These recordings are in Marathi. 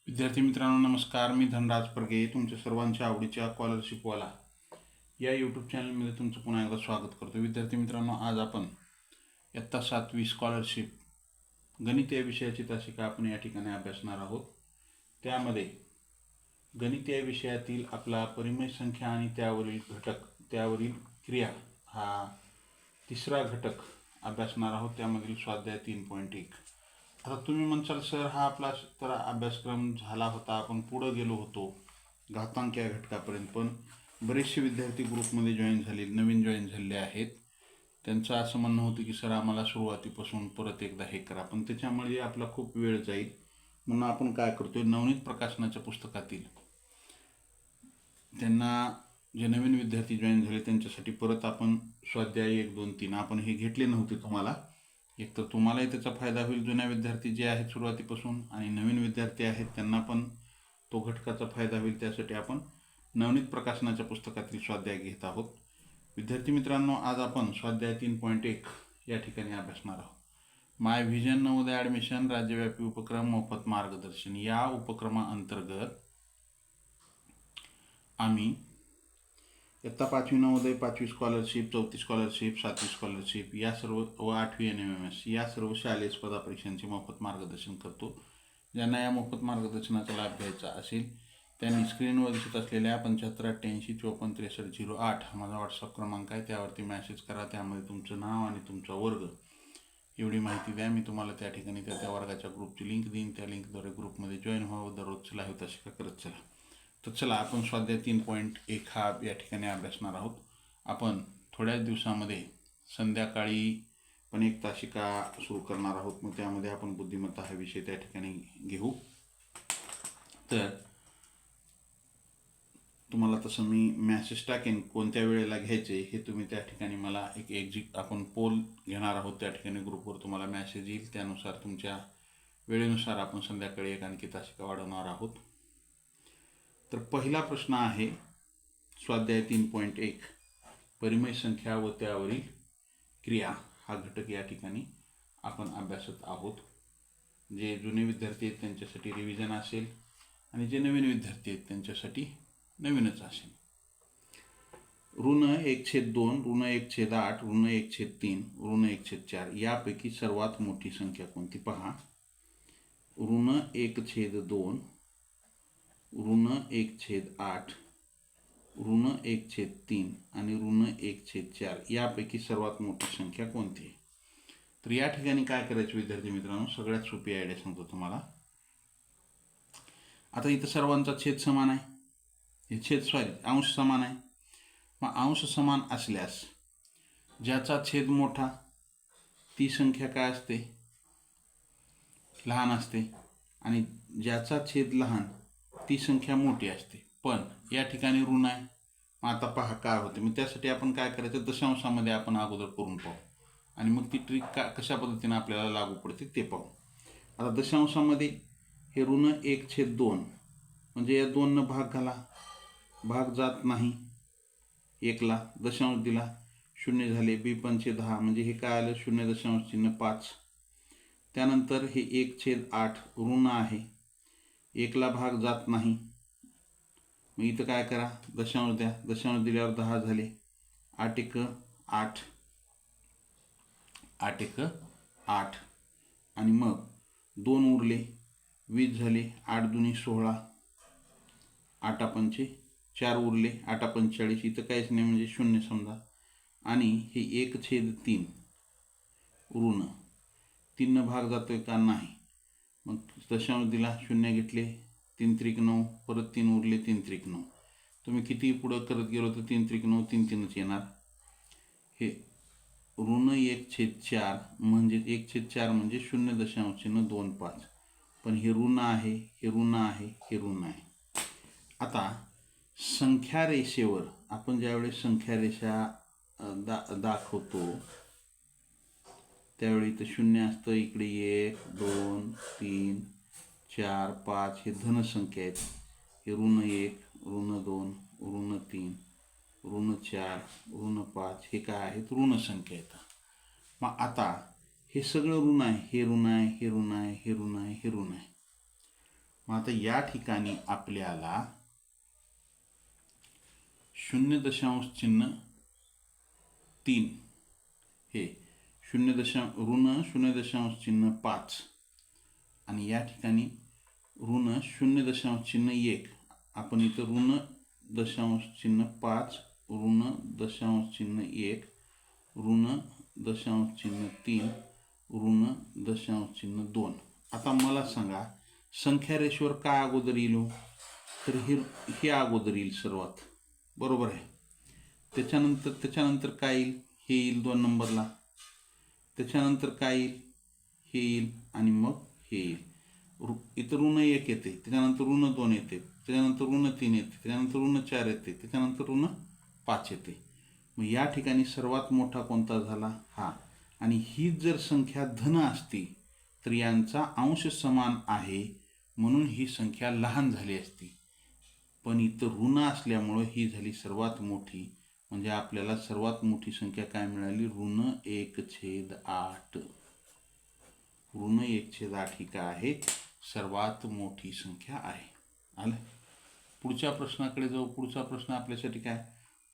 विद्यार्थी मित्रांनो नमस्कार. मी धनराज परगे तुमच्या सर्वांच्या आवडीच्या स्कॉलरशिपवाला या यूट्यूब चॅनलमध्ये तुमचं पुन्हा एकदा स्वागत करतो. विद्यार्थी मित्रांनो, आज आपण इयत्ता 7वी स्कॉलरशिप गणित या विषयाची तासिका आपण या ठिकाणी अभ्यासणार आहोत. त्यामध्ये गणित या विषयातील आपला परिमेय संख्या आणि त्यावरील क्रिया हा तिसरा घटक अभ्यासणार आहोत. त्यामधील स्वाध्याय 3.1. आता तुम्ही म्हणसाल सर, हा आपला तर अभ्यासक्रम झाला होता, आपण पुढं गेलो होतो घातांक या घटकापर्यंत, पण बरेचसे विद्यार्थी ग्रुपमध्ये नवीन जॉईन झालेले आहेत. त्यांचं असं म्हणणं होतं की सर आम्हाला सुरुवातीपासून परत एकदा हे करा, पण त्याच्यामुळे आपला खूप वेळ जाईल. म्हणून आपण काय करतोय, नवनीत प्रकाशनाच्या पुस्तकातील त्यांना जे नवीन विद्यार्थी जॉईन झाले त्यांच्यासाठी परत आपण स्वाध्याय 1, 2, 3 आपण हे घेतले नव्हते. तुम्हाला एक तर तुम्हालाही त्याचा फायदा होईल, जुन्या विद्यार्थी जे आहेत सुरुवातीपासून, आणि नवीन विद्यार्थी आहेत त्यांना पण तो घटकाचा फायदा होईल. त्यासाठी आपण नवनीत प्रकाशनाच्या पुस्तकातील स्वाध्याय घेत आहोत. विद्यार्थी मित्रांनो, आज आपण स्वाध्याय 3.1 या ठिकाणी अभ्यासणार आहोत. माय व्हिजन नवोदय ॲडमिशन राज्यव्यापी उपक्रम मोफत मार्गदर्शन या उपक्रमाअंतर्गत आम्ही इयत्ता 5वी नवोदय, 5वी स्कॉलरशिप, 4थी स्कॉलरशिप, 7वी स्कॉलरशिप या सर्व व 8वी NMMS या सर्व शालेय स्पर्धा परीक्षांचे मोफत मार्गदर्शन करतो. ज्यांना या मोफत मार्गदर्शनाचा लाभ घ्यायचा असेल त्यांनी स्क्रीनवर दिसत असलेल्या 7588546308 हा माझा व्हॉट्सअप क्रमांक आहे, त्यावरती मॅसेज करा. त्यामध्ये तुमचं नाव आणि तुमचा वर्ग एवढी माहिती द्या. मी तुम्हाला त्या ठिकाणी त्या वर्गाच्या ग्रुपची लिंक देईन. त्या लिंकद्वारे ग्रुपमध्ये जॉईन व्हावं. दररोज लाईव्ह तासिका करत चला. तर चला, आपण स्वाध्याय 3.1 हा या ठिकाणी अभ्यासणार आहोत. आपण थोड्याच दिवसामध्ये संध्याकाळी पण एक तासिका सुरू करणार आहोत. मग त्यामध्ये आपण बुद्धिमत्ता हा विषय त्या ठिकाणी घेऊ. तर तुम्हाला तसं मी मॅसेज टाकेन कोणत्या वेळेला घ्यायचे हे. तुम्ही त्या ठिकाणी मला आपण पोल घेणार आहोत. त्या ठिकाणी ग्रुपवर तुम्हाला मॅसेज येईल. त्यानुसार तुमच्या वेळेनुसार आपण संध्याकाळी एक आणखी तासिका वाढवणार आहोत. तर पहिला प्रश्न आहे स्वाध्याय 3.1 परिमेय संख्या व त्यावरील क्रिया हा घटक या ठिकाणी आपण अभ्यासत आहोत. जे जुने विद्यार्थी आहेत त्यांच्यासाठी रिव्हिजन असेल आणि जे नवीन विद्यार्थी आहेत त्यांच्यासाठी नवीनच असेल. ऋण 1/2, ऋण 1/8, ऋण 1/3, ऋण 1/4 यापैकी सर्वात मोठी संख्या कोणती पहा. ऋण 1/2, ऋण 1/8, ऋण 1/3 आणि ऋण 1/4 यापैकी सर्वात मोठी संख्या कोणती आहे. तर या ठिकाणी काय करायचं विद्यार्थी मित्रांनो, सगळ्यात सोपी आयडिया सांगतो तुम्हाला. आता इथं सर्वांचा छेद समान आहे, हे अंश समान आहे. मग अंश समान असल्यास ज्याचा छेद मोठा ती संख्या काय असते, लहान असते, आणि ज्याचा छेद लहान ती संख्या मोठी असते. पण या ठिकाणी ऋण आहे. मग आता पहा काय होते. मग त्यासाठी आपण काय करायचं, दशांशामध्ये आपण अगोदर करून पाहू आणि मग ती ट्रिक कशा पद्धतीने आपल्याला लागू पडते ते पाहू. आता दशांशामध्ये हे ऋण 1/2 म्हणजे या 2 भाग घाला, भाग जात नाही. 1ला दशांश दिला, 0 झाले. 2×10 म्हणजे हे काय आलं, 0.5. त्यानंतर हे 1/8 ऋण आहे, 1ला भाग जात नाही. मग इथं काय करा, दशांश द्या. दशांश दिल्यावर 10 झाले. 8×1 8 आणि मग 2 उरले, 20 झाले. 8×2 16, 8×5 4 उरले, 8×45 इथं काहीच नाही म्हणजे 0 समजा. आणि हे 1/3 ऋण 3 भाग जातोय का नाही. मग दशांश दिला, 0 घेतले, 3×9 परत 3 उरले, 3×9. तुम्ही किती पुढं करत गेलो तर 3×9 3 येणार. हे ऋण 1/4 म्हणजे 1/4 म्हणजे 0.25. पण हे ऋण आहे, हे ऋण आहे, हे ऋण आहे. आता संख्या रेषेवर आपण ज्यावेळेस संख्या रेषा दाखवतो त्यावेळी इथं 0 असतं. इकडे 1 2 3 4 5 हे धनसंख्या आहेत. हे ऋण 1, ऋण 2, ऋण 3, ऋण 4, ऋण 5 हे काय आहेत, ऋण संख्या आहेत. मग आता हे सगळं ऋण आहे, हे ऋण आहे, हे ऋण आहे, हे ऋण आहे, हे ऋण आहे. मग आता या ठिकाणी आपल्याला 0.3 हे -0.5 आणि या ठिकाणी -0.1 आपण इथं -0.5 -0.1 -0.3 -0.2. आता मला सांगा संख्या रेषेवर काय अगोदर येईल हो? तर हे अगोदर येईल सर्वात, बरोबर आहे. त्याच्यानंतर काय येईल? हे येईल 2 नंबरला. त्याच्यानंतर काय येईल? हे येईल आणि मग हे येईल. इथं -1 येते, त्याच्यानंतर -2 येते, त्याच्यानंतर -3 येते, त्याच्यानंतर -4 येते, त्याच्यानंतर -5 येते. मग या ठिकाणी सर्वात मोठा कोणता झाला? हा. आणि ही जर संख्या धन असती तर यांचा अंश समान आहे म्हणून ही संख्या लहान झाली असती. पण इथं ऋण असल्यामुळं ही झाली सर्वात मोठी. म्हणजे आपल्याला सर्वात मोठी संख्या काय मिळाली? -1/8. -1/8 ही काय आहे? सर्वात मोठी संख्या आहे. आलं? पुढच्या प्रश्नाकडे जाऊ. पुढचा प्रश्न आपल्यासाठी काय?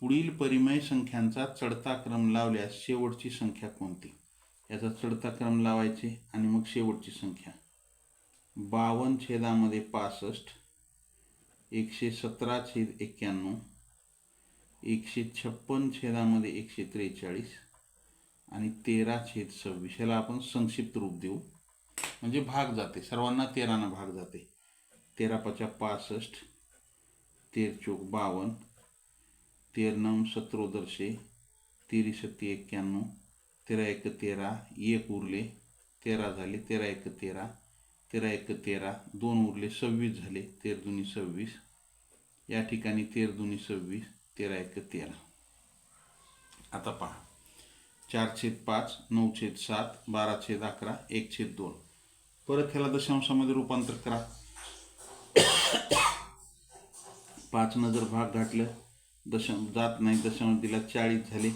पुढील परिमेय संख्यांचा चढता क्रम लावल्यास शेवटची संख्या कोणती? याचा चढता क्रम लावायचे आणि मग शेवटची संख्या. 52/65, 117/91, 156/143 आणि 13/26. याला आपण संक्षिप्त रूप देऊ, म्हणजे भाग जाते, सर्वांना 13 भाग जाते. 13×5 65, 13×4 52, 13×9 17, 13×7 91, 13×1 13, 1 उरले, 13 झाले, 13×1 13, 13×1 13, 2 उरले, 26 झाले, 13×2 26. या ठिकाणी 13×2 26, 13×1 13. आता पहा 4/5, 9/7, 12/11, 1/2. परत ह्याला दशांशामध्ये रूपांतर करा. 5 जर भाग घातलं, दशांश जात नाही, दशांश दिला, 40 झाले,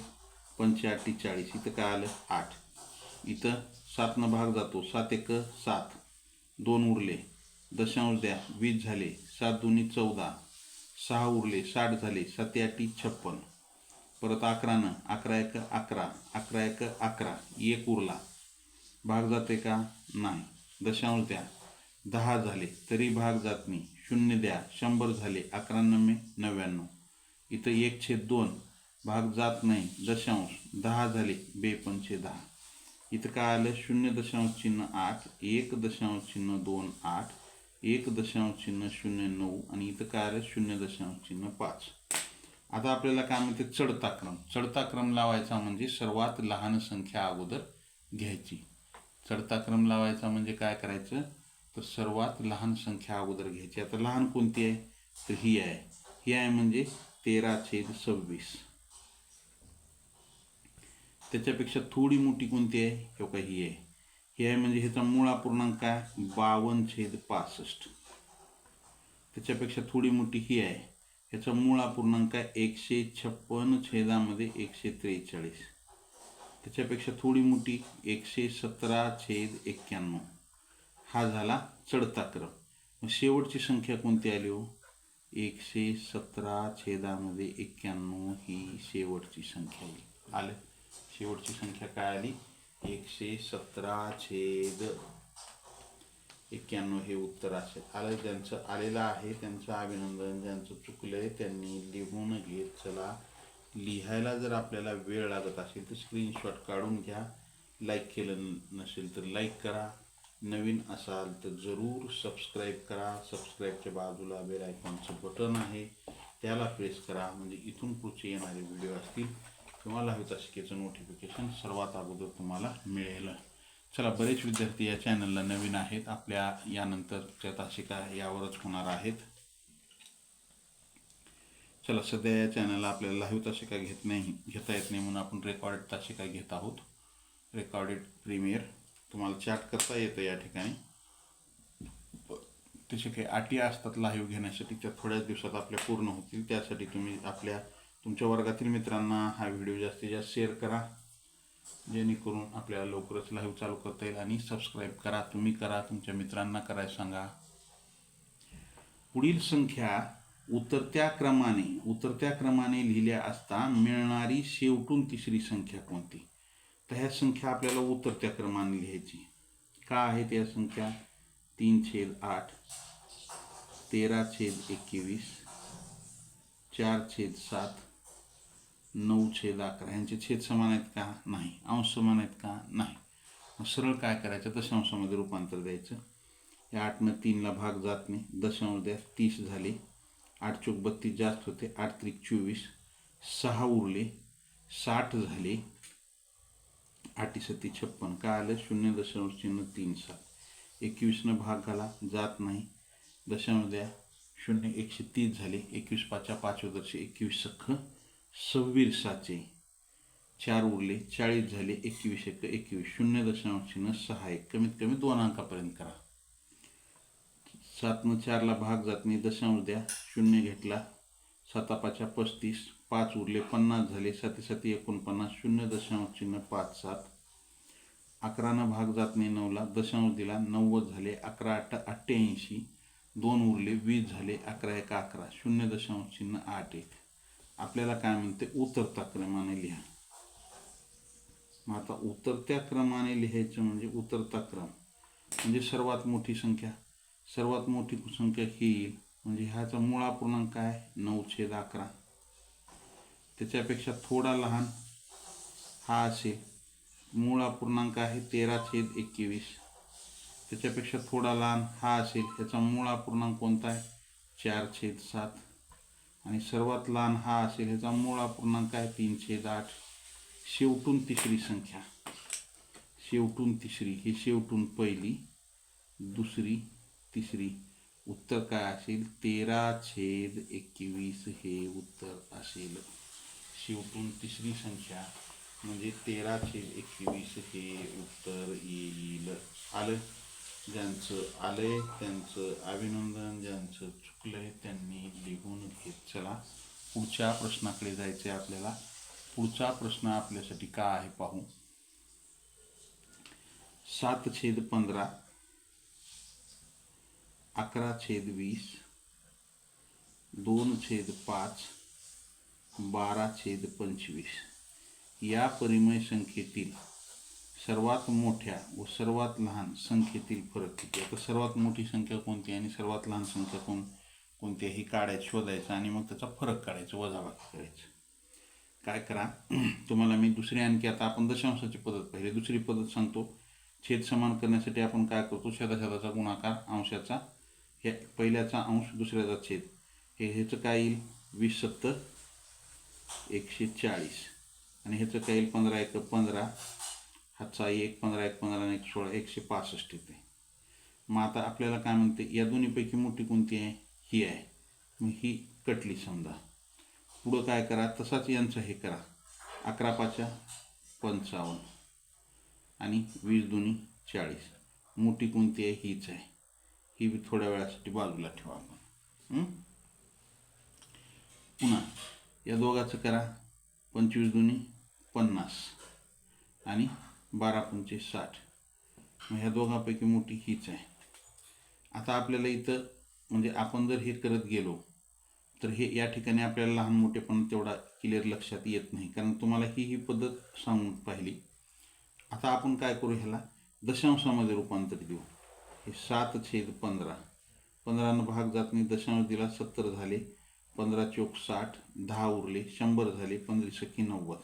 5×8 40. इथं काय आलं? 8. इथं 7 भाग जातो, 7×1 7, 2 उरले, दशांश द्या, 20 झाले, 7×2 14, 6 उरले, 60 झाले, 7×8 56. परत 11, 11×1 11, 11×1 11, 1 उरला, भाग जाते का? नाही. दशांश द्या, 10 झाले, तरी भाग जात नाही, 0 द्या, 100 झाले, 11×9 99. इथं 1/2, भाग जात नाही, दशांश, 10 झाले, 2×5 10. इथं काय आलं? 0.8, 1.28, 1.09 आणि इथं काय आलं? 0.5. आता आपल्याला काय म्हणते? चढता क्रम. चढता क्रम लावायचा म्हणजे सर्वात लहान संख्या अगोदर घ्यायची. चढता क्रम लावायचा म्हणजे काय करायचं? तर सर्वात लहान संख्या अगोदर घ्यायची. आता लहान कोणती आहे? तर ही आहे. ही आहे म्हणजे 13/26. त्याच्यापेक्षा थोडी मोठी कोणती आहे? ही आहे. ही आहे म्हणजे ह्याचा मूळ अपूर्णांक काय? 52/65. त्याच्यापेक्षा थोडी मोठी ही आहे. ह्याचा मूळ अपूर्णांक आहे 156/143. त्याच्यापेक्षा थोडी मोठी 117/91. हा झाला चढता क्रम. मग शेवटची संख्या कोणती आली हो? 117/91 ही शेवटची संख्या येईल. आलं? शेवटची संख्या काय आली? 117/91 हे उत्तर असेल. आलं? ज्यांचं आलेलं आहे त्यांचं अभिनंदन. ज्यांचं चुकलंय त्यांनी लिहून घेत चला. लिहायला जर आपल्याला वेळ लागत असेल तर स्क्रीनशॉट काढून घ्या. लाईक केलं नसेल तर लाईक करा. नवीन असाल तर जरूर सबस्क्राईब करा. सबस्क्राईबच्या बाजूला बेल आयकॉनचं बटन आहे, त्याला प्रेस करा. म्हणजे इथून पुढचे येणारे व्हिडिओ असतील किंवा लाईव्ह तासिकेचं नोटिफिकेशन सर्वात अगोदर तुम्हाला मिळेल. चला, बरेच विद्यार्थी या चॅनलला नवीन आहेत. आपल्या यानंतरच्या तासिका यावरच होणार आहेत. चला, सध्या या चॅनलला आपल्याला लाईव्ह तासिका घेता येत नाही म्हणून आपण रेकॉर्डेड तासिका घेत आहोत. रेकॉर्डेड प्रीमियर तुम्हाला चॅट करता येतं या ठिकाणी. तसे काही अटी असतात लाईव्ह घेण्यासाठी, त्या थोड्याच दिवसात आपल्या पूर्ण होतील. त्यासाठी तुम्ही तुमच्या वर्गातील मित्रांना हा व्हिडिओ जास्तीत जास्त शेअर करा, जेणेकरून आपल्याला लवकरच लाईव्ह चालू करता येईल. आणि सबस्क्राईब करा, तुम्ही करा, तुमच्या मित्रांना करायला सांगा. पुढील संख्या उतरत्या क्रमाने लिहिल्या असता मिळणारी शेवटून तिसरी संख्या कोणती? तर ह्या संख्या आपल्याला उतरत्या क्रमाने लिहायची. का आहेत या संख्या? 3/8, 13/21, 4/7, 9/11. यांचे छेद समान आहेत का? नाही. अंश समान आहेत का? नाही. मग सरळ काय करायचं? दशांशामध्ये रूपांतर द्यायचं. या 8 ने 3ला भाग जात नाही. दशांश द्या. 30 झाले. 8 चौक 32 जास्त होते. 8 त्रिक 24, 6 उरले. 60 झाले. 8 सत्ती 56. काय आलं? 0.37. 21 भाग घाला. जात नाही. दशांश द्या. 0 130 झाले. 21 पाचा 5 वर्षे 21 सख्ख 26. 4 उरले. 40 झाले. 21 1 21. 0.61. कमीत कमी 2 अंकापर्यंत करा. 7 ने 4ला भाग जात नाही. दशांश द्या. 0 घेतला. 7 पाचा 35. 5 उरले. 50 झाले. 7 7 49. 0.57. 11 भाग जात नाही. 9ला दशांश दिला. 90 झाले. 11 8 88. 2 उरले. 20 झाले. 11 1 11. 0.81. आपल्याला काय म्हणते? उतरता क्रमाने लिहा. मग आता उतरत्या क्रमाने लिहायचं म्हणजे उतरता क्रम म्हणजे सर्वात मोठी संख्या. सर्वात मोठी संख्या ही येईल. म्हणजे ह्याचा मुळा पूर्णांक काय? 9/11. त्याच्यापेक्षा थोडा लहान हा असेल. मूळ अपूर्णांक आहे 13/21. त्याच्यापेक्षा थोडा लहान हा असेल. ह्याचा मूळ अपूर्णांक कोणता आहे? 4/7. आणि सर्वात लहान हा असेल. ह्याचा मूळ अपूर्णांक आहे 3/8. शेवटून तिसरी संख्या. शेवटून तिसरी. ही शेवटून पहिली, दुसरी, तिसरी. उत्तर काय असेल? 13/21 हे उत्तर असेल. शेवटून तिसरी संख्या म्हणजे 13/21 हे उत्तर येईल. आलं? ज्यांचं आलंय त्यांचं अभिनंदन. ज्यांचं चुकलंय त्यांनी लिहून घेत चला. पुढच्या प्रश्नाकडे जायचे आपल्याला. पुढचा प्रश्न आपल्यासाठी काय आहे पाहू. 7/15, 11/20, 2/5, 12/25 या परिमेय संख्येतील सर्वात मोठ्या व सर्वात लहान संख्येतील फरक किती? आता सर्वात मोठी संख्या कोणती आणि सर्वात लहान संख्या कोणती ही काढायची, शोधायचं आणि मग त्याचा फरक काढायचा, वजाबाकी करायचं. काय करा, तुम्हाला मी दुसरी आणखी आता आपण दशांशाची पद्धत पाहिली. दुसरी पद्धत सांगतो. छेद समान करण्यासाठी आपण काय करतो? छेदाछेदाचा गुणाकार, अंशाचा हे पहिल्याचा अंश दुसऱ्याचा छेद. ह्याचं काय येईल? 20/7 140. आणि ह्याचं काय येईल? 15 × 15. हातचा 1 15 1 15 आणि 1 16 165 येते. मग आता आपल्याला काय म्हणते? या दोन्हीपैकी मोठी कोणती आहे? ही आहे. मग ही कटली समजा. पुढं काय करा? तसाच यांचं हे करा. 11 पाचा 55 आणि 20 दुनी 40. मोठी कोणती आहे? हीच आहे. ही बी थोड्या वेळासाठी बाजूला ठेवा आपण. पुन्हा या दोघाचं करा. 25 दुनी 50 आणि 12 पंचे 60. मग ह्या दोघांपैकी मोठी हीच आहे. आता आपल्याला इथं म्हणजे आपण जर हे करत गेलो तर हे या ठिकाणी आपल्याला लहान मोठेपणा तेवढा क्लिअर लक्षात येत नाही, कारण तुम्हाला ही पद्धत सांगून पाहिली. आता आपण काय करू? ह्याला दशांशामध्ये रूपांतर देऊ. हे 7/15. 15 भाग जात नाही. दशांश दिला. 70 झाले. 15 चौक 60. 10 उरले. 100 झाले. 15 सख्खी 90.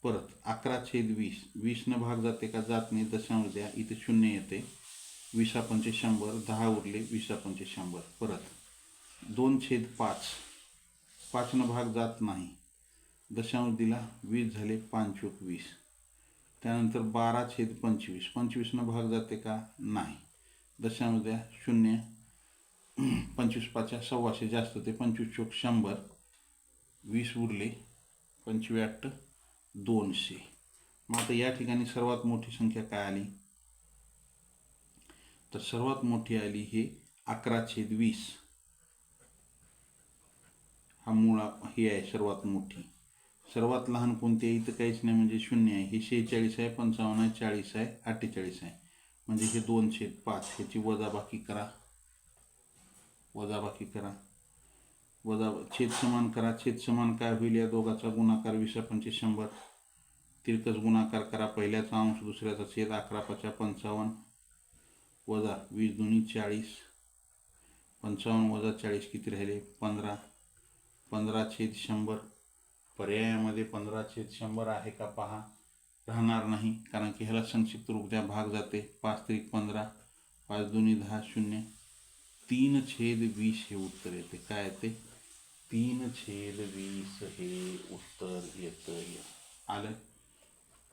परत 11/20. 20 भाग जाते का? जात नाही. दशांश द्या. इथे 0 येते. 20 पंचे 100. 10 उरले. 20 पंचे 100. परत 2/5. 5 भाग जात नाही. दशांश दिला. 20 झाले. 5 चौक 20. त्यानंतर 12/25. 25 भाग जाते का? नाही. दशांश द्या. 0. 25 पाचा 125 जास्त होते. 25 चौक 100. 20 उरले. 25 8 200. मग आता या ठिकाणी सर्वात मोठी संख्या काय आली? तर सर्वात मोठी आली हे 11/20. हा मुळा ही आहे सर्वात मोठी. सर्वात लहान कोणती आहे? इथं काहीच नाही म्हणजे 0 आहे. हे 46 आहे. 55 आहे. 40 आहे. 48 आहे. म्हणजे हे 2/5. ह्याची वजाबाकी करा. वजाबाकी करा, छेद समान करा, छेद समान काय होईल, या दोघाचा गुणाकार 20-25 100, तिरकस गुणाकार करा, पहिल्याचा अंश दुसऱ्याचा छेद, 11×5 = 55, वजा 20 दूनी 40, 55 वजा 40 किती राहिले 15, 15/100. पर्यायामध्ये 15/100 आहे का पहा, राहणार नाही, कारण की ह्याला संक्षिप्त रूप द्या, भाग जाते, 5×3 = 15, 5 दूनी 10, 0, 3/20 हे उत्तर येते. काय येते? 3/20 हे उत्तर येतं. आलं?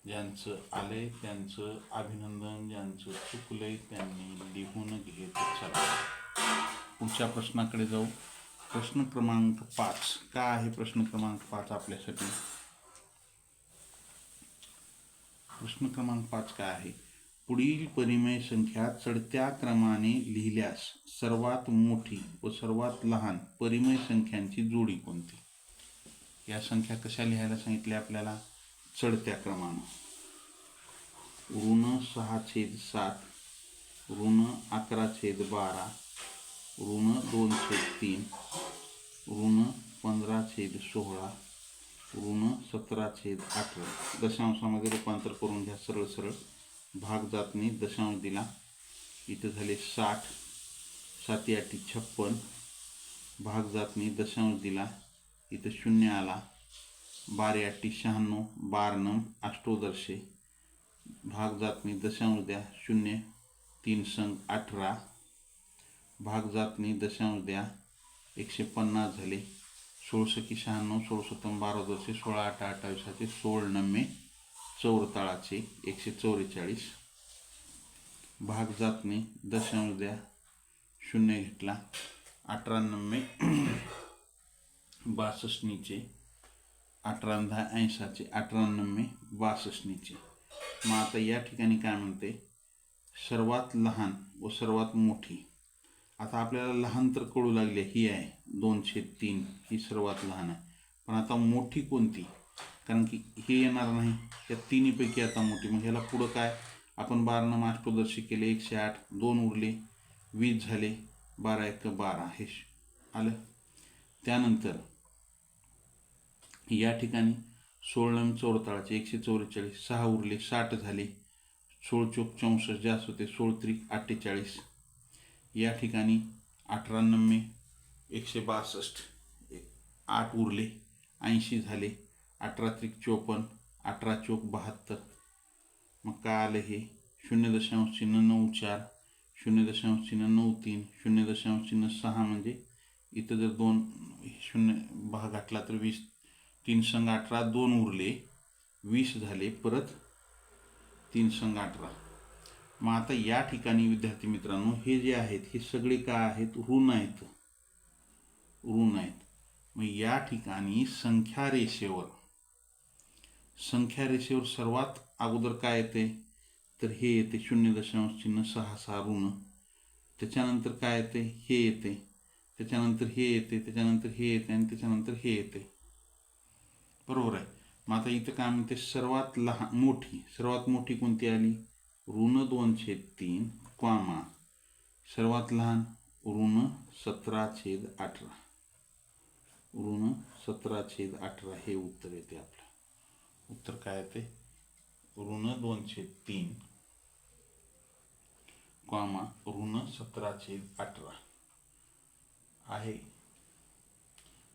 ज्यांचं आलंय त्यांचं अभिनंदन, ज्यांचं चुकलंय त्यांनी लिहून घेत चला. पुढच्या प्रश्नाकडे जाऊ. प्रश्न क्रमांक 5. काय आहे प्रश्न क्रमांक 5 आपल्यासाठी? प्रश्न क्रमांक 5 काय आहे? पुढील परिमेय संख्या चढत्या क्रमाने लिहिल्यास सर्वात मोठी व सर्वात लहान परिमेय संख्यांची जोडी कोणती? या संख्या कशा लिहायला सांगितल्या आपल्याला? चढत्या क्रमानं. -6/7, -11/12, -2/3, -15/16, -17/18. दशांशामध्ये रूपांतर करून घ्या सरळ सरळ. भाग जात नाही, दशांश दिला, इथं झाले 60, 7×8 = 56. भाग जात नाही, दशांश दिला, इथं 0 आला, 12×8 = 96, 12 अष्टोदर्शे. भाग जात नाही, दशांश द्या, 0, 3 संग 18. भाग जात नाही, दशांश द्या, 150 झाले, 16 × 96, 16 12 दर्शे, 16×8 = 28, 16 चौरताळाचे 144. भाग जात नाही, दशांश द्या, 0 घेतला, 18 62चे, 18 10 80, 18 62चे. मग आता या ठिकाणी काय म्हणते? सर्वात लहान व सर्वात मोठी. आता आपल्याला लहान तर कळू लागले, ही आहे 2/3, ही सर्वात लहान आहे, पण आता मोठी कोणती? कारण की हे येणार नाही, या तिन्हीपैकी आता मोठी. मग ह्याला पुढं काय? आपण 12 अष्टोदर्शी केले, 108, 2 उरले, 20 झाले, 12×1 = 12, हे आलं. त्यानंतर या ठिकाणी 16 चौरताळाचे 144, 6 उरले, 60 झाले, 16×4 = 64, जास्त होते, 16×3 = 48. या ठिकाणी 18 162, 8 उरले, 80 झाले, 18×3 = 54, 18×4 = 72. मग काय आलं हे? 0.94, 0.93, 0.6, म्हणजे इथं जर 2 0 भाग घातला तर 20, 3 संग 18, 2 उरले, 20 झाले, परत 3 संग 18. मग आता या ठिकाणी विद्यार्थी मित्रांनो, हे जे आहेत हे सगळे काय आहेत? ऋण आहेत, ऋण आहेत. मग या ठिकाणी संख्या रेषेवर सर्वात अगोदर काय येते? तर हे येते 0.66 ऋण. त्याच्यानंतर काय येते? हे येते, त्याच्यानंतर हे येते, त्याच्यानंतर हे येते, आणि त्याच्यानंतर हे येते. बरोबर आहे. मग आता इथं काय म्हणते? सर्वात मोठी कोणती आली? -2/3, कॉमा सर्वात लहान -17/18, -17/18 हे उत्तर येते आपलं. उत्तर काय येते? -2/3, कॉमा -17/18 आहे.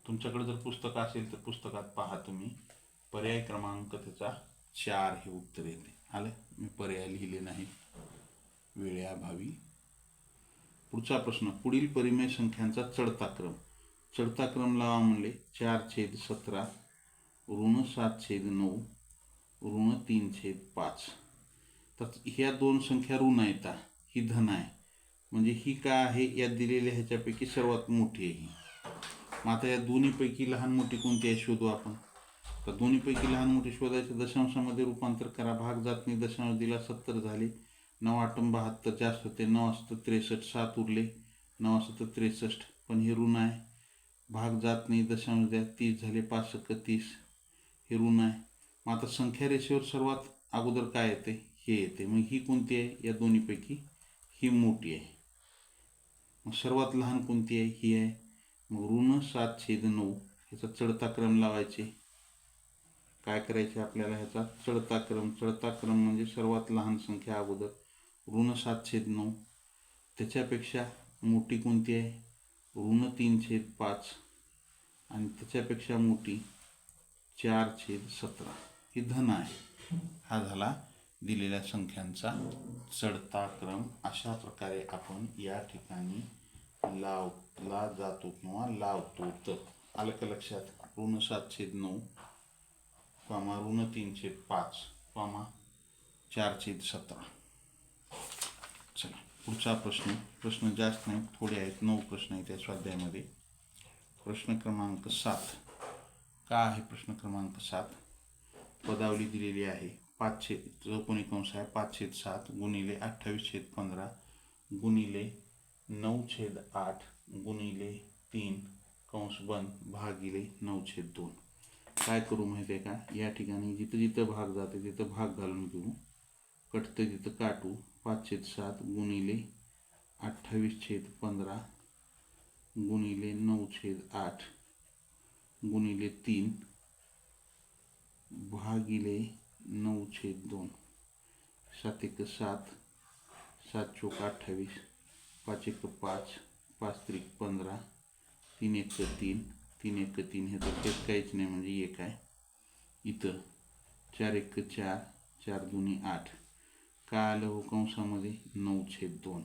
तुमच्याकडे जर पुस्तक असेल तर पुस्तकात पहा तुम्ही. पर्याय क्रमांक त्याचा 4 हे उत्तर येते. आलं? मी पर्याय लिहिले नाही वेळेअभावी. पुढचा प्रश्न. पुढील परिमेय संख्यांचा चढता क्रम. चढता क्रम लावा म्हणले. 4/17, -7/9, -3/5. तर ह्या दोन संख्या ऋण आहेत, ही धन आहे, म्हणजे ही काय आहे? या दिलेल्या ह्याच्यापैकी सर्वात मोठी आहे ही. मग आता या दोन्हीपैकी लहान मोठी कोणती आहे शोधू आपण. तर दोन्हीपैकी लहान मोठी शोधायचं, दशांशामध्ये रूपांतर करा. भाग जात नाही, दशांश दिला, 70 झाले, 9×8 = 72, जास्त होते, 9×7 = 63, 7 उरले, 9×7 = 63, पण हे ऋण आहे. भाग जात नाही, दशांश द्या, 30 झाले, 5×1 = 30, हे ऋण आहे. मग आता संख्या रेषेवर सर्वात अगोदर काय येते? हे येते. मग ही कोणती आहे? या दोन्हीपैकी ही मोठी आहे. मग सर्वात लहान कोणती आहे? ही आहे. मग ऋण 7/9 ह्याचा चढता क्रम लावायचे. काय करायचे आपल्याला? ह्याचा चढता क्रम म्हणजे सर्वात लहान संख्या अगोदर ऋण 7/9. त्याच्यापेक्षा मोठी कोणती आहे? ऋण 3/5 आणि त्याच्यापेक्षा मोठी 4/17. ही धन आहे. हा झाला दिलेल्या संख्यांचा चढता क्रम. अशा प्रकारे आपण या ठिकाणी लावला जातो किंवा लावतो. तर आलं का लक्षात? ऋण 7/9 कॉमा ऋण 3/5 कॉमा 4/17. चला पुढचा प्रश्न जास्त नाही, थोडे आहेत, 9 प्रश्न आहेत या स्वाध्यायामध्ये. प्रश्न क्रमांक 7. का आहे प्रश्न क्रमांक 7? पदावली दिलेली आहे. 5 चौकोनी कंस आहे. 5/7 गुणिले 28/15 गुणिले 9/8 गुणिले 3 कंस बंद भागिले 9/2. काय करू माहिती आहे का? या ठिकाणी जिथं जिथं भाग जाते तिथं भाग घालून घेऊ, कटतं तिथं काटू. 5/7 गुणिले 28/15 गुणिले 9/8 गुणिले 3 भागिले 9/2. 7×1 7, 7×4 28, 5×1 5, 5×3 15, 3×1 3, 3×1 3. हे तर तेच काहीच नाही म्हणजे 1 आहे. इथं 4×1 4, 4×2 8. काय आलं हो कंसामध्ये? 9/2.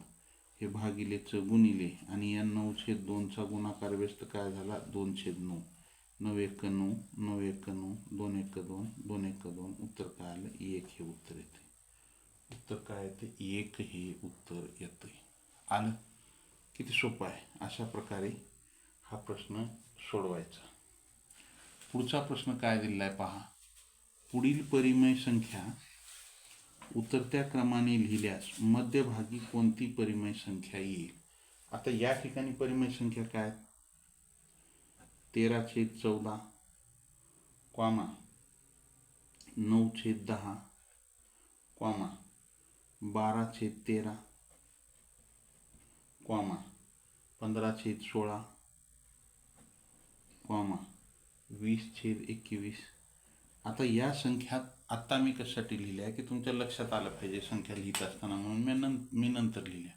हे भागिलेचं गुणिले आणि या 9/2चा गुणाकार व्यस्त काय झाला? 2/9. 9×1 9, 9×1 9, 2×1 2, 2×1 2. उत्तर काय आलं? 1 हे उत्तर येते. उत्तर काय येते? 1 हे उत्तर येते. आलं? किती सोपं आहे. अशा प्रकारे हा प्रश्न सोडवायचा. पुढचा प्रश्न काय दिलेला आहे पहा. पुढील परिमेय संख्या उतरत्या क्रमाने लिहिल्यास मध्यभागी कोणती परिमेय संख्या येईल? आता या ठिकाणी परिमेय संख्या काय? 13/14 कॉमा 9/10 कॉमा 12/13 कॉमा 15/16 कॉमा 20/21. आता या संख्या आत्ता मी कशासाठी लिहिल्या की तुमच्या लक्षात आलं पाहिजे संख्या लिहित असताना, म्हणून मी नंतर लिहिल्या.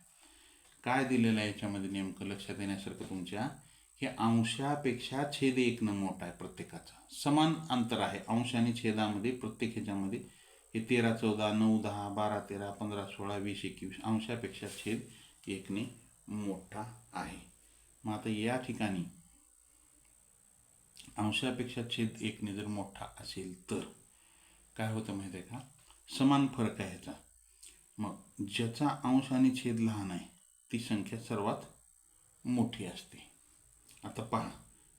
काय दिलेलं आहे याच्यामध्ये नेमकं लक्षात येण्यासारखं तुमच्या? हे अंशापेक्षा छेद 1 मोठा आहे. प्रत्येकाचा समान अंतर आहे अंश आणि छेदामध्ये. प्रत्येक ह्याच्यामध्ये हे 13/14 9/10 12/13 15/16 20/21 अंशापेक्षा छेद 1 मोठा आहे. मग आता या ठिकाणी अंशापेक्षा छेद 1 जर मोठा असेल तर काय होतं माहिती आहे का? समान फरक आहे ह्याचा. मग ज्याचा अंश आणि छेद लहान आहे ती संख्या सर्वात मोठी असते. आता पहा,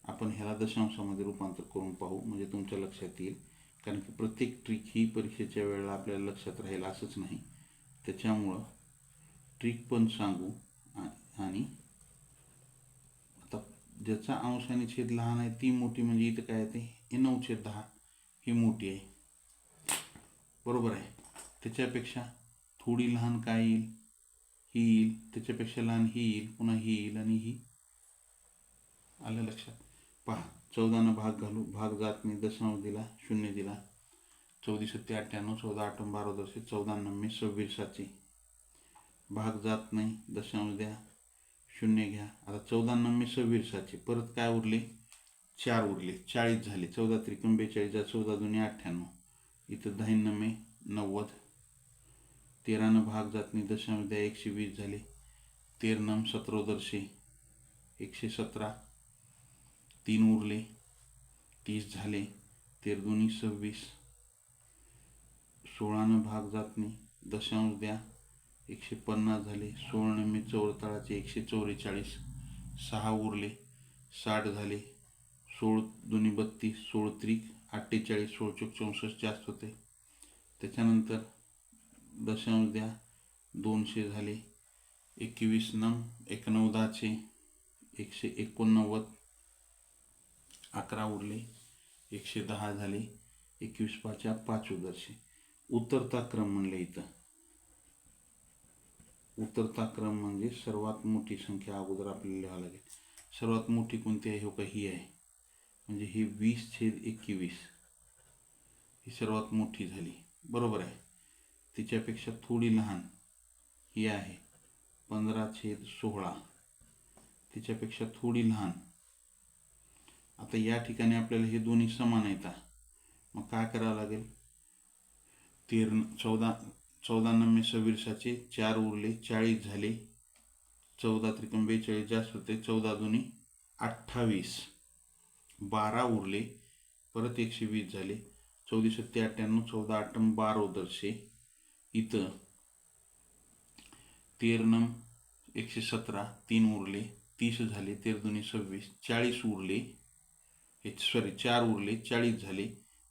आपण ह्याला दशांशामध्ये रूपांतर करून पाहू म्हणजे तुमच्या लक्षात येईल. कारण की प्रत्येक ट्रिक ही परीक्षेच्या वेळेला आपल्याला लक्षात राहील असंच नाही. त्याच्यामुळं ट्रिक पण सांगू. आणि आता ज्याचा अंश आणि छेद लहान आहे ती मोठी म्हणजे इथं काय येते? हे 9/10 ही मोठी आहे. बरोबर आहे. त्याच्यापेक्षा थोडी लहान काय येईल? ही येईल. त्याच्यापेक्षा लहान ही येईल. पुन्हा ही येईल आणि ही. आलं लक्षात? पहा, 14 भाग घालू. भाग जात नाही. दशांश दिला, 0 दिला. 14×7 = 98, 14×8 = 12, 14×9 = 26. भाग जात नाही. दशांश द्या, 0 घ्या. आता 14×9 = 26. परत काय उरले? 4 उरले. 40 झाले. 14×3 = 42, 14×2 = 98. इथं 10×9 = 90. 13 भाग जात नाही. दशांश द्या, 120 झाले. 13×9 = 17, 117. 3 उरले. 30 झाले. 13×2 = 26. 16 भाग जात नाही. दशांश द्या, 150 झाले. 16×9 = 44, 144. 6 उरले. 60 झाले. 16×2 = 32, 16×3 = 48, 16×4 = 64 जास्त होते. त्याच्यानंतर दशांश द्या, 200 झाले. 21×9 = 1/9, 189. 11 उरले. 110 झाले. 21×5 = 5 उदरशे. उतरता क्रम म्हणले इथं. उतरता क्रम म्हणजे सर्वात मोठी संख्या अगोदर आपल्याला लिहावं लागेल. सर्वात मोठी कोणती आहे? हो का, ही आहे. म्हणजे ही 20/21 ही सर्वात मोठी झाली, बरोबर आहे. तिच्यापेक्षा थोडी लहान ही आहे 15/16, तिच्यापेक्षा थोडी लहान. आता या ठिकाणी आपल्याला हे दोन्ही समान आहेत. मग काय करावं लागेल? 14 नम्मे 26चे 4 उरले, 40 झाले. 14 त्रिकम 42 जास्त होते, 14 दुनी 28, 12 उरले, परत 120 झाले. 14 सत्ते 98, 14 8 12 उदरशे. इथं 13 नम 117, 3 उरले, 30 झाले. 13 दुनी 26, 40 उरले, 4 उरले, 40 झाले.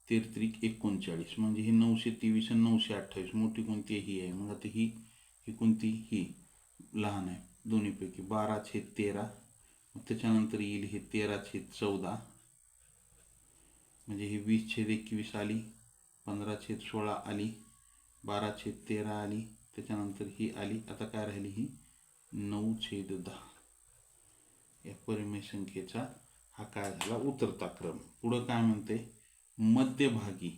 13 त्रिक 39, म्हणजे ही 923 आणि 928. मोठी कोणती आहे? ही आहे. मग आता ही कोणती? ही लहान आहे दोन्हीपैकी. 12/13. मग त्याच्यानंतर येईल हे 13/14, म्हणजे ही 20/21 आली, 15/16 आली, 12/13 आली, त्याच्यानंतर ही आली. आता काय राहिली? ही 9/10. या परिमेय संख्येचा हा काय झाला? उतरता क्रम. पुढं काय म्हणते? मध्यभागी,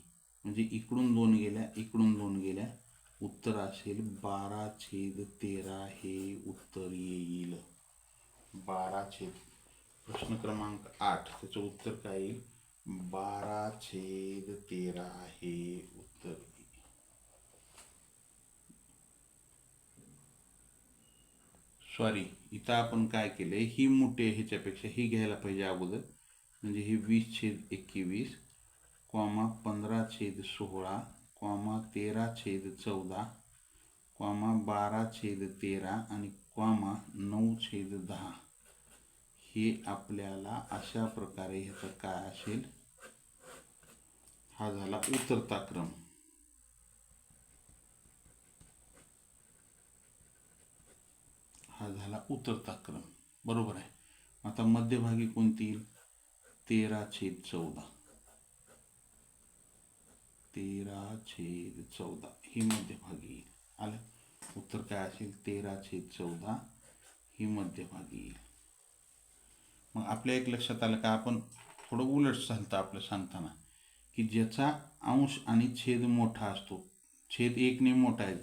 म्हणजे इकडून 2 गेल्या, इकडून 2 गेल्या, उत्तर असेल 12/13 हे उत्तर येईल. 12 प्रश्न क्रमांक 8, त्याचं उत्तर काय येईल? 12/13 हे उत्तर येईल. सॉरी, इथं आपण काय केलंय? ही मोठी आहे ह्याच्यापेक्षा, ही घ्यायला पाहिजे अगोदर. म्हणजे ही 20/21, 15/16, 13/14, 12/13 आणि 9/10. हे आपल्याला अशा प्रकारे ह्याचं काय असेल? हा झाला उतरता क्रम. हा झाला उतरता क्रम, बरोबर आहे. आता मध्यभागी कोणती येईल? 13/14. 13/14 ही मध्यभागी येईल. आलं? उत्तर काय असेल? 13/14 ही मध्यभागी येईल. मग आपल्या एक लक्षात आलं का? आपण थोडं उलट झालं आपलं सांगताना, की ज्याचा अंश आणि छेद मोठा असतो, छेद 1ने मोठा आहे,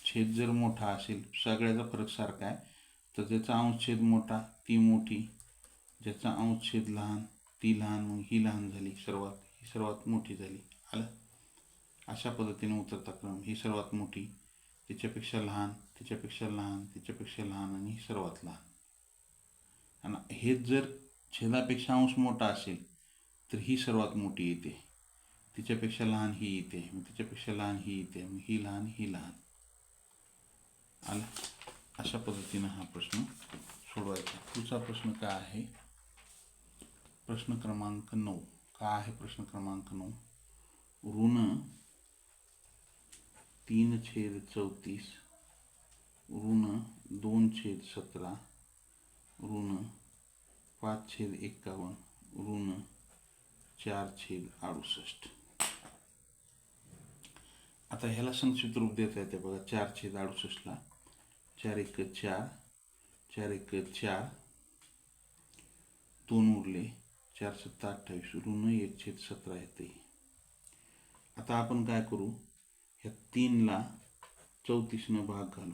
छेद जर मोठा असेल, सगळ्याचा फरक सारखा आहे, तर ज्याचा अंश छेद मोठा ती मोठी, ज्याचा अंश छेद लहान ती लहान. मग ही लहान झाली सर्वात, ही सर्वात मोठी झाली. आलं? अशा पद्धतीने उतरता क्रम. ही सर्वात मोठी, तिच्यापेक्षा लहान, तिच्यापेक्षा लहान, तिच्यापेक्षा लहान आणि ही सर्वात लहान. आणि हेच जर छेदापेक्षा अंश मोठा असेल तर ही सर्वात मोठी येते, तिच्यापेक्षा लहान ही येते, मग तिच्यापेक्षा लहान ही येते, मग ही लहान, ही लहान. आलं? अशा पद्धतीनं हा प्रश्न सोडवायचा. पुढचा प्रश्न काय आहे? प्रश्न क्रमांक 9. काय आहे प्रश्न क्रमांक 9? ऋण 3/34, ऋण 2/17, ऋण 5/51, ऋण 4/68. आता ह्याला संक्षिप्त रूप देता येते बघा. 4/68ला 4 1 4, 4 1 4, 2 उरले, 4 7 28, ऋण 1/17 येते. आता आपण काय करू? ह्या 3ला 34ने भाग घालू.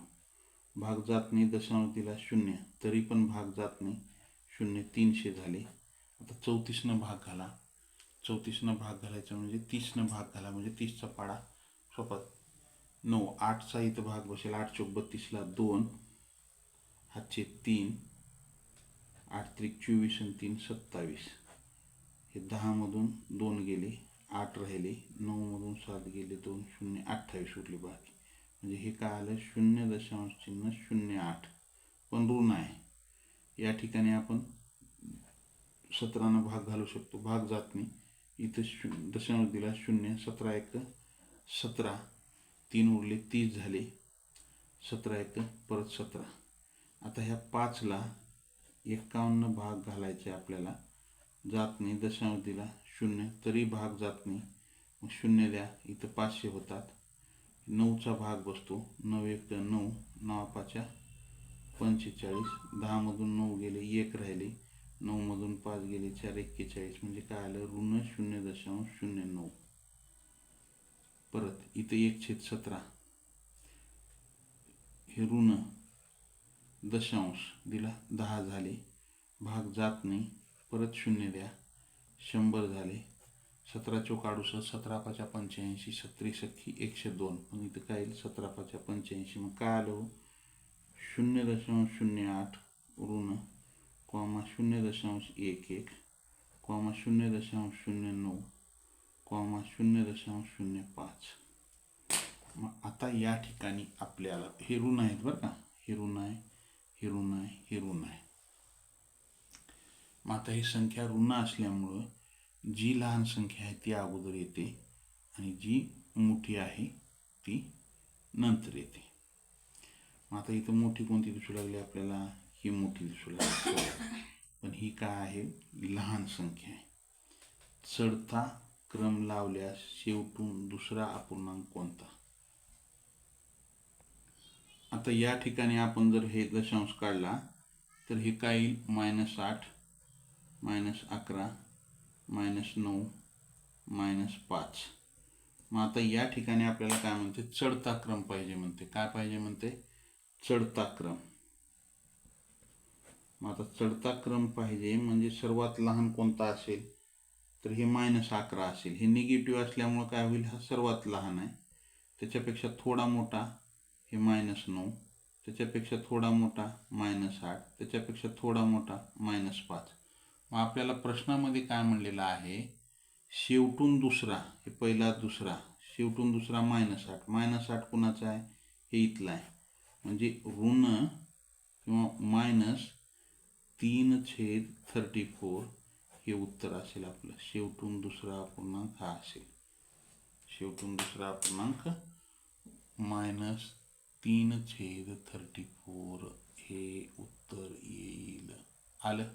भाग जात नाही, दशांश दिला 0, तरी पण भाग जात नाही, 0, 300 झाले. आता 34ने भाग घाला. 34ने भाग घालायचा म्हणजे 30ने भाग घाला, म्हणजे 30चा पाडा सोपा. 9, 8चा इथं भाग बसेल. 8 चौक 32ला 2, हातचे 3, 8 त्रिक 24 आणि 3 27. हे 10मधून 2 गेले, 8 राहिले. 9मधून 7 गेले, 2 0, 28 उरले बाकी. म्हणजे हे काय आलं? 0.08, पण ऋण आहे. या ठिकाणी आपण 17ने भाग घालू शकतो, भाग जात नाही. इथं दशांश दिला 0, 17 1 17, 3 उरले, 30 झाले. 17 1 परत 17. आता ह्या 5ला 51 भाग घालायचे आपल्याला, जात नाही. दशांश दिला 0, तरी भाग जात नाही. मग 0 द्या, इथं 500 होतात. 9चा भाग बसतो. 9 एक 9, 9 पाचा 45, 10मधून 9 गेले 1 राहिले, 9मधून 5 गेले 4 41, म्हणजे काय आलं ऋण 0.09. परत इथं 1/17 हे ऋण दशांश दिला 10 झाले, भाग जात नाही, परत 0 द्या, 100 झाले. 17 चौक 68, 17 पाचा 85, 36 एक्की 102, पण इथं काय येईल 17 पाचा 85. मग काय आलं 0.08 ऋण कॉमा 0.11 कॉमा 0.09 कॉमा 0.05. मग आता या ठिकाणी आपल्याला हे ऋण आहेत बरं का, हे ऋण आहे, हे ऋण आहे, हे ऋण आहे. मग आता ही संख्या ऋण असल्यामुळं जी लहान संख्या आहे ती अगोदर येते आणि जी मोठी आहे ती नंतर येते. मग आता इथं मोठी कोणती दिसू लागली आपल्याला, ही मोठी दिसू लागली, पण ही काय आहे लहान संख्या आहे. चढता क्रम लावल्यास शेवटून दुसरा अपूर्णांक कोणता. आता या ठिकाणी आपण जर हे दशांश काढला तर हे काय येईल -8, -11, -9, -5. मग आता या ठिकाणी आपल्याला काय म्हणते चढता क्रम पाहिजे म्हणते. काय पाहिजे म्हणते चढता क्रम. मग आता चढता क्रम पाहिजे म्हणजे सर्वात लहान कोणता असेल तर हे -11 असेल. हे निगेटिव्ह असल्यामुळे काय होईल हा सर्वात लहान आहे, त्याच्यापेक्षा थोडा मोठा हे -9, त्याच्यापेक्षा थोडा मोठा -8, त्याच्यापेक्षा थोडा मोठा -5. मग आपल्याला प्रश्नामध्ये काय म्हणलेलं आहे शेवटून दुसरा, हे पहिला दुसरा, शेवटून दुसरा -8. -8 कुणाचा आहे हे इथला आहे, म्हणजे ऋण किंवा -3/34 हे उत्तर असेल आपलं. शेवटून दुसरा अपूर्णांक हा असेल, शेवटून दुसरा अपूर्णांक -3/34 हे उत्तर येईल. आलं.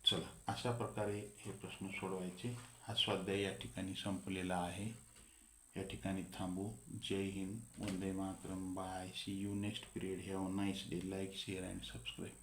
चला अशा प्रकारे हे प्रश्न सोडवायचे. हा स्वाध्याय या ठिकाणी संपलेला आहे. या ठिकाणी थांबू. जय हिंद, वंदे मातरम, bye, see you next period. Have a nice day. Like, share and subscribe.